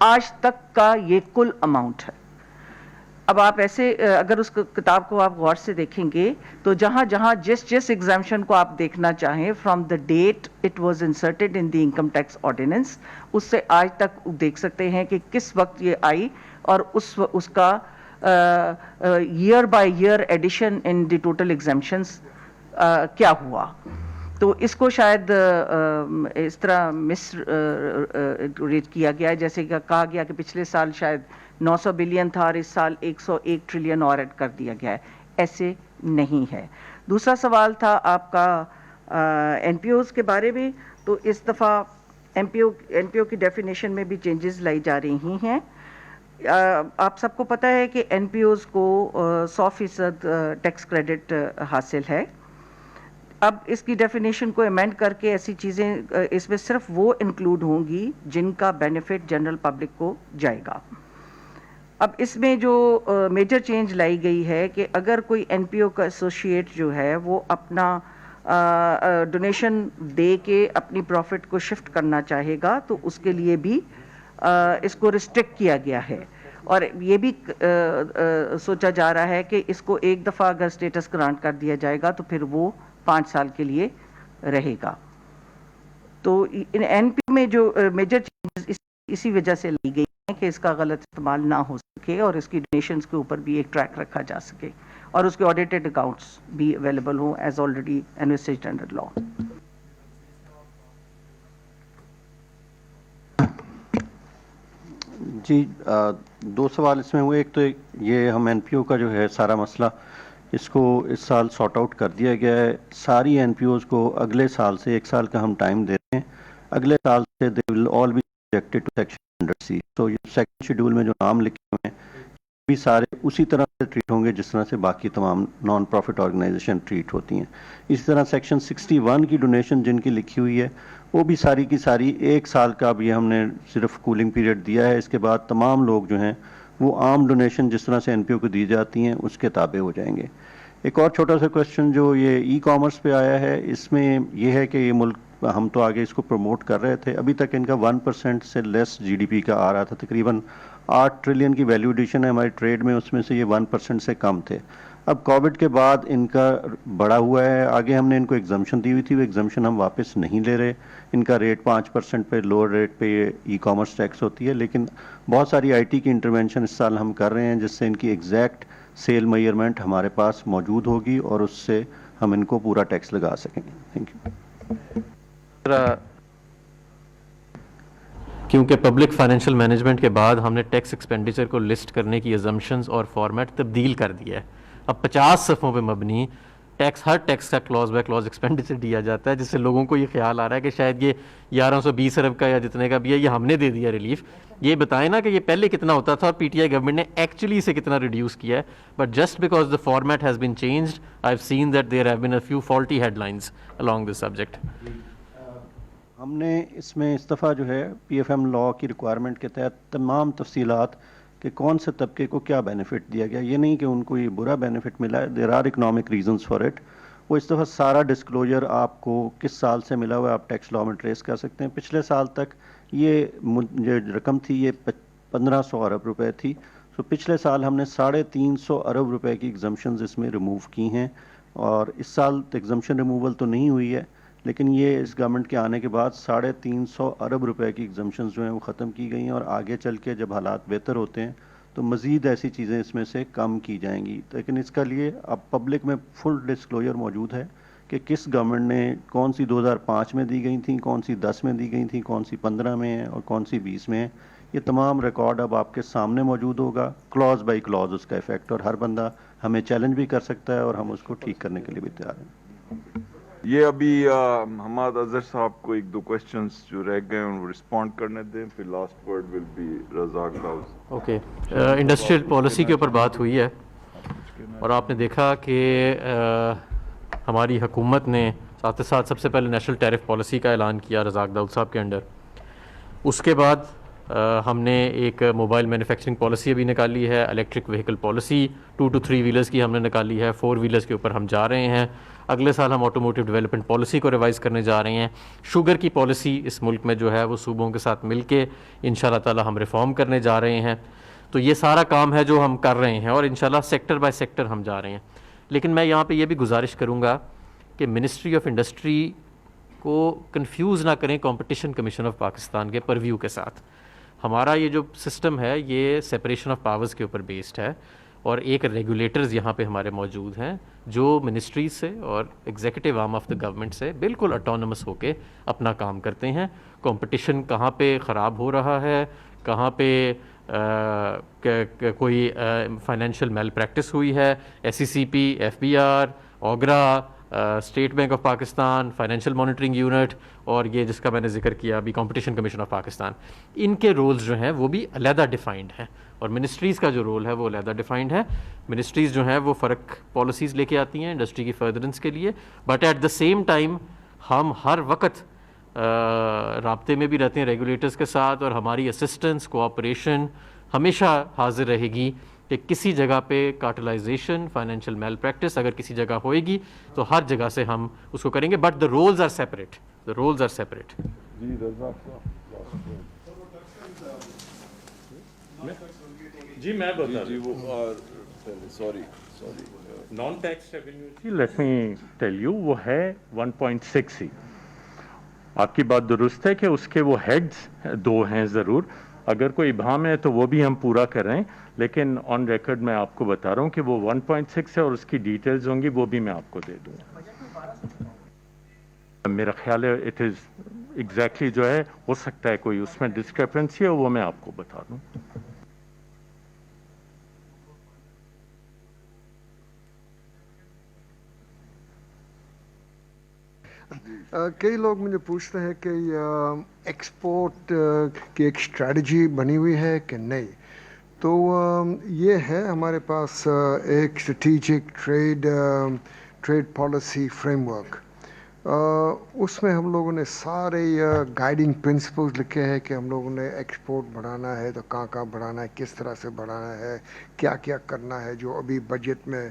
آج تک کا یہ کل اماؤنٹ ہے. اب آپ ایسے اگر اس کتاب کو آپ غور سے دیکھیں گے تو جہاں جہاں جس ایگزامشن کو آپ دیکھنا چاہیں from the date it was inserted in the income tax ordinance, اس سے آج تک دیکھ سکتے ہیں کہ کس وقت یہ آئی اور اس کا year by year addition in the total examinations کیا ہوا. تو اس کو شاید اس طرح مس ریٹ کیا گیا ہے، جیسے کہ کہا گیا کہ پچھلے سال شاید 900 بلین تھا اور اس سال 101 ٹریلین اور ایڈ کر دیا گیا ہے. ایسے نہیں ہے. دوسرا سوال تھا آپ کا این پی اوز کے بارے میں. تو اس دفعہ این پی او کی ڈیفینیشن میں بھی چینجز لائی جا رہی ہیں. آپ سب کو پتہ ہے کہ این پی اوز کو 100% ٹیکس کریڈٹ حاصل ہے. اب اس کی ڈیفینیشن کو امینڈ کر کے ایسی چیزیں اس میں صرف وہ انکلوڈ ہوں گی جن کا بینیفٹ جنرل پبلک کو جائے گا. اب اس میں جو میجر چینج لائی گئی ہے کہ اگر کوئی این پی او کا ایسوسیٹ جو ہے وہ اپنا ڈونیشن دے کے اپنی پروفٹ کو شفٹ کرنا چاہے گا تو اس کے لیے بھی اس کو ریسٹرکٹ کیا گیا ہے. اور یہ بھی سوچا جا رہا ہے کہ اس کو ایک دفعہ اگر اسٹیٹس گرانٹ کر دیا جائے گا تو پھر وہ 5 سال کے لیے رہے گا. تو این پی میں جو میجر چینجز اسی وجہ سے لائی گئی ہیں کہ اس کا غلط استعمال نہ ہو سکے اور اس کی ڈونیشنز کے اوپر بھی ایک ٹریک رکھا جا سکے اور اس کے آڈیٹڈ اکاؤنٹس بھی اویلیبل ہوں as already invested under law. جی 2 سوال اس میں ہوئے. ایک تو یہ ہم این پی او کا جو ہے سارا مسئلہ اس کو اس سال سارٹ آؤٹ کر دیا گیا ہے. ساری این پی اوز کو اگلے سال سے 1 سال کا ہم ٹائم دے رہے ہیں. اگلے سال سے they will all be subjected to section 100C. تو یہ سیکنڈ شیڈول میں جو نام لکھے ہوئے ہیں بھی سارے اسی طرح سے ٹریٹ ہوں گے جس طرح سے باقی تمام نان پروفٹ آرگنائزیشن ٹریٹ ہوتی ہیں. اسی طرح سیکشن 61 کی ڈونیشن جن کی لکھی ہوئی ہے وہ بھی ساری کی ساری 1 سال کا بھی ہم نے صرف کولنگ پیریڈ دیا ہے. اس کے بعد تمام لوگ جو ہیں وہ عام ڈونیشن جس طرح سے این پی او کو دی جاتی ہیں اس کے تابع ہو جائیں گے. ایک اور چھوٹا سا کویشچن جو یہ ای کامرس پہ آیا ہے، اس میں یہ ہے کہ یہ ملک ہم تو آگے اس کو پروموٹ کر رہے تھے. ابھی تک ان کا 1% سے لیس جی ڈی پی کا آ رہا تھا. تقریباً 8 ٹریلین کی ویلیو ایڈیشن ہے ہماری ٹریڈ میں، اس میں سے یہ 1% سے کم تھے. اب کووڈ کے بعد ان کا بڑا ہوا ہے. آگے ہم نے ان کو ایگزمپشن دی ہوئی تھی، وہ ایگزمپشن ہم واپس نہیں لے رہے. ان کا ریٹ 5% پہ لوور ریٹ پہ یہ ای کامرس ٹیکس ہوتی ہے. لیکن بہت ساری آئی ٹی کی انٹرونشن اس سال ہم کر رہے ہیں جس سے ان کی ایگزیکٹ سیل میئرمنٹ ہمارے پاس موجود ہوگی اور اس سے ہم ان کو پورا ٹیکس لگا سکیں گے. Thank you. کیونکہ پبلک فائنینشیل مینجمنٹ کے بعد ہم نے ٹیکس ایکسپینڈیچر کو لسٹ کرنے کی ازمپشنز اور فارمیٹ تبدیل کر دیا ہے. اب 50 صفحوں پہ مبنی ہر ٹیکس کا کلوز بائی کلوز ایکسپینڈیچر دیا جاتا ہے، جس سے لوگوں کو یہ خیال آ رہا ہے کہ شاید یہ 1120 ارب کا یا جتنے کا بھی ہے یہ ہم نے دے دیا ریلیف. یہ بتائیں نا کہ یہ پہلے کتنا ہوتا تھا اور پی ٹی آئی گورنمنٹ نے ایکچولی اسے کتنا ریڈیوس کیا ہے. But just because the format has been changed I have seen that there have been a few faulty headlines along this subject. ہم نے اس میں اس دفعہ جو ہے پی ایف ایم لا کی ریکوائرمنٹ کے تحت تمام تفصیلات کہ کون سے طبقے کو کیا بینیفٹ دیا گیا. یہ نہیں کہ ان کو یہ برا بینیفٹ ملا ہے، there are economic reasons for it. وہ اس دفعہ سارا ڈسکلوجر آپ کو کس سال سے ملا ہوا ہے آپ ٹیکس لا میں ٹریس کر سکتے ہیں. پچھلے سال تک یہ رقم تھی یہ 1500 ارب روپے تھی. سو پچھلے سال ہم نے 350 ارب روپے کی ایگزمپشنز اس میں ریموو کی ہیں اور اس سال ایگزمپشن ریموول تو نہیں ہوئی ہے لیکن یہ اس گورنمنٹ کے آنے کے بعد 350 ارب روپے کی ایگزمپشنز جو ہیں وہ ختم کی گئی ہیں اور آگے چل کے جب حالات بہتر ہوتے ہیں تو مزید ایسی چیزیں اس میں سے کم کی جائیں گی. لیکن اس کا لیے اب پبلک میں فل ڈسکلوجر موجود ہے کہ کس گورنمنٹ نے کون سی 2005 میں دی گئی تھیں، کون سی 10 میں دی گئی تھیں، کون سی 15 میں ہے اور کون سی 20 میں ہے. یہ تمام ریکارڈ اب آپ کے سامنے موجود ہوگا کلوز بائی کلوز اس کا افیکٹ، اور ہر بندہ ہمیں چیلنج بھی کر سکتا ہے اور ہم اس کو ٹھیک کرنے کے لیے بھی تیار ہیں. یہ ابھی حماد اظہر صاحب کو 1-2 کویسچنز جو رہ گئے ہیں وہ رسپونڈ کرنے دیں، پھر last word will be Razak Dawood. Okay, industrial policy کے اوپر بات ہوئی ہے اور آپ نے دیکھا کہ ہماری حکومت نے ساتھ ساتھ سب سے پہلے نیشنل ٹیرف پالیسی کا اعلان کیا رزاق داؤد صاحب کے انڈر. اس کے بعد ہم نے ایک موبائل مینوفیکچرنگ پالیسی ابھی نکالی ہے، electric vehicle policy 2 to 3 wheelers کی ہم نے نکالی ہے، 4 ویلرز کے اوپر ہم جا رہے ہیں. اگلے سال ہم آٹوموٹیو ڈیولپمنٹ پالیسی کو ریوائز کرنے جا رہے ہیں. شوگر کی پالیسی اس ملک میں جو ہے وہ صوبوں کے ساتھ مل کے انشاءاللہ تعالی ہم ریفارم کرنے جا رہے ہیں. تو یہ سارا کام ہے جو ہم کر رہے ہیں اور انشاءاللہ سیکٹر بائی سیکٹر ہم جا رہے ہیں. لیکن میں یہاں پہ یہ بھی گزارش کروں گا کہ منسٹری آف انڈسٹری کو کنفیوز نہ کریں کمپٹیشن کمیشن آف پاکستان کے پرویو کے ساتھ. ہمارا یہ جو سسٹم ہے یہ سپریشن آف پاورز کے اوپر بیسڈ ہے اور ایک ریگولیٹرز یہاں پہ ہمارے موجود ہیں جو منسٹریز سے اور executive arm of the government سے بالکل اٹونمس ہو کے اپنا کام کرتے ہیں. کمپٹیشن کہاں پہ خراب ہو رہا ہے, کہاں پہ کوئی فائنینشیل میل پریکٹس ہوئی ہے, S C C P, F B R, OGRA, State Bank of Pakistan, Financial Monitoring Unit اور یہ جس کا میں نے ذکر کیا ابھی کمپٹیشن کمیشن آف پاکستان, ان کے رولز جو ہیں وہ بھی علیحدہ ڈیفائنڈ ہیں اور منسٹریز کا جو رول ہے وہ علیحدہ ڈیفائنڈ ہے. منسٹریز جو ہیں وہ فرق پالیسیز لے کے آتی ہیں انڈسٹری کی فردرنس کے لیے, but at the same time ہم ہر وقت رابطے میں بھی رہتے ہیں ریگولیٹرز کے ساتھ اور ہماری اسسٹنس کوآپریشن ہمیشہ حاضر رہے گی کہ کسی جگہ پہ کارٹلائزیشن, فائنینشیل میل پریکٹس اگر کسی جگہ ہوئے گی تو ہر جگہ سے ہم اس کو کریں گے, but the rules are separate, the rules are separate. جی میں بتا sorry non tax revenue let me tell you وہ ہے 1.6 ہی. آپ کی بات درست ہے کہ اس کے وہ ہیڈز 2 ہیں ضرور, اگر کوئی ابہام ہے تو وہ بھی ہم پورا کر رہے ہیں, لیکن آن ریکارڈ میں آپ کو بتا رہا ہوں کہ وہ 1.6 ہے اور اس کی ڈیٹیلز ہوں گی وہ بھی میں آپ کو دے دوں گا. میرا خیال ہے اٹ از ایگزیکٹلی جو ہے, ہو سکتا ہے کوئی اس میں ڈسکرپنسی ہے وہ میں آپ کو بتا دوں. کئی لوگ مجھے پوچھتے ہیں کہ ایکسپورٹ کی ایک اسٹریٹجی بنی ہوئی ہے کہ نہیں. تو یہ ہے ہمارے پاس ایک strategic trade policy framework. اس میں ہم لوگوں نے سارے گائیڈنگ پرنسپلز لکھے ہیں کہ ہم لوگوں نے ایکسپورٹ بڑھانا ہے تو کہاں کہاں بڑھانا ہے, کس طرح سے بڑھانا ہے, کیا کیا کرنا ہے. جو ابھی بجٹ میں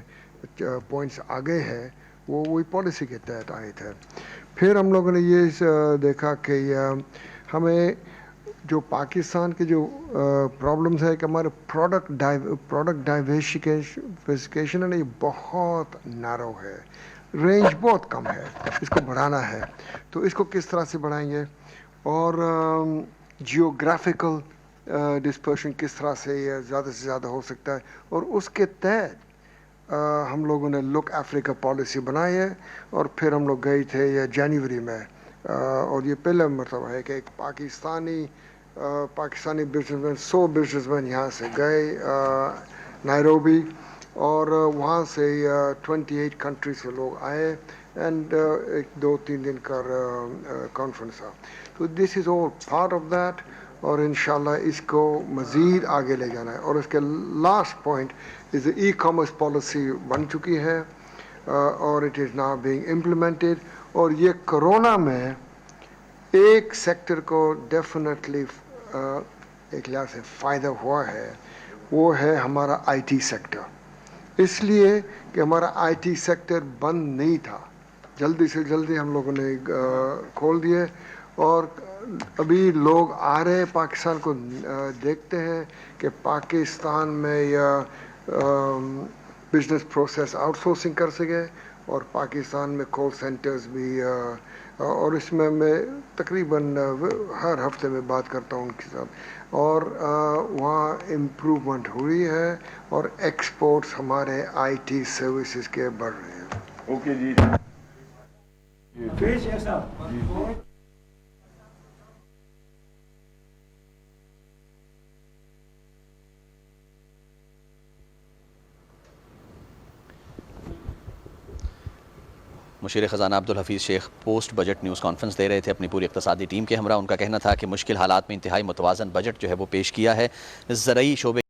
پوائنٹس آگے ہیں وہ وہی پالیسی کے تحت آئے تھے. پھر ہم لوگوں نے یہ دیکھا کہ ہمیں جو پاکستان کے جو پرابلمز ہے کہ ہمارے پروڈکٹ ڈائیورسفیکیشن ہے نا, یہ بہت نیرو ہے, رینج بہت کم ہے, اس کو بڑھانا ہے. تو اس کو کس طرح سے بڑھائیں گے اور جیوگرافیکل ڈسپرشن کس طرح سے یہ زیادہ سے زیادہ ہو سکتا ہے. اور اس کے تحت ہم لوگوں نے لک افریقہ پالیسی بنائی ہے اور پھر ہم لوگ گئے تھے یہ جنوری میں, اور یہ پہلا مرتبہ ہے کہ ایک Pakistani business man 100 business man یہاں سے گئے نائروبی, اور وہاں سے 28 کنٹری سے لوگ آئے اینڈ ایک 2-3 دن کا کانفرنس تھا. تو دس از آل پارٹ آف دیٹ, اور انشاءاللہ اس کو مزید آگے لے جانا ہے. اور اس کے last point is e commerce policy بن چکی ہے اور it is now being implemented. اور یہ کرونا میں ایک سیکٹر کو ڈیفینیٹلی ایک لحاظ سے فائدہ ہوا ہے, وہ ہے ہمارا آئی ٹی سیکٹر. اس لیے کہ ہمارا آئی ٹی سیکٹر بند نہیں تھا, جلدی سے جلدی ہم لوگوں نے کھول دیے اور ابھی لوگ آ رہے پاکستان کو دیکھتے ہیں کہ پاکستان میں یا بزنس پروسیس آؤٹ سورسنگ کر سکے, اور پاکستان میں کال سینٹرز بھی, اور اس میں تقریباً ہر ہفتے میں بات کرتا ہوں ان کے ساتھ, اور وہاں امپرومنٹ ہوئی ہے اور ایکسپورٹس ہمارے آئی ٹی سروسز کے بڑھ رہے ہیں. اوکے جی. مشیر خزانہ عبدالحفیظ شیخ پوسٹ بجٹ نیوز کانفرنس دے رہے تھے اپنی پوری اقتصادی ٹیم کے ہمراہ. ان کا کہنا تھا کہ مشکل حالات میں انتہائی متوازن بجٹ جو ہے وہ پیش کیا ہے. زرعی شعبے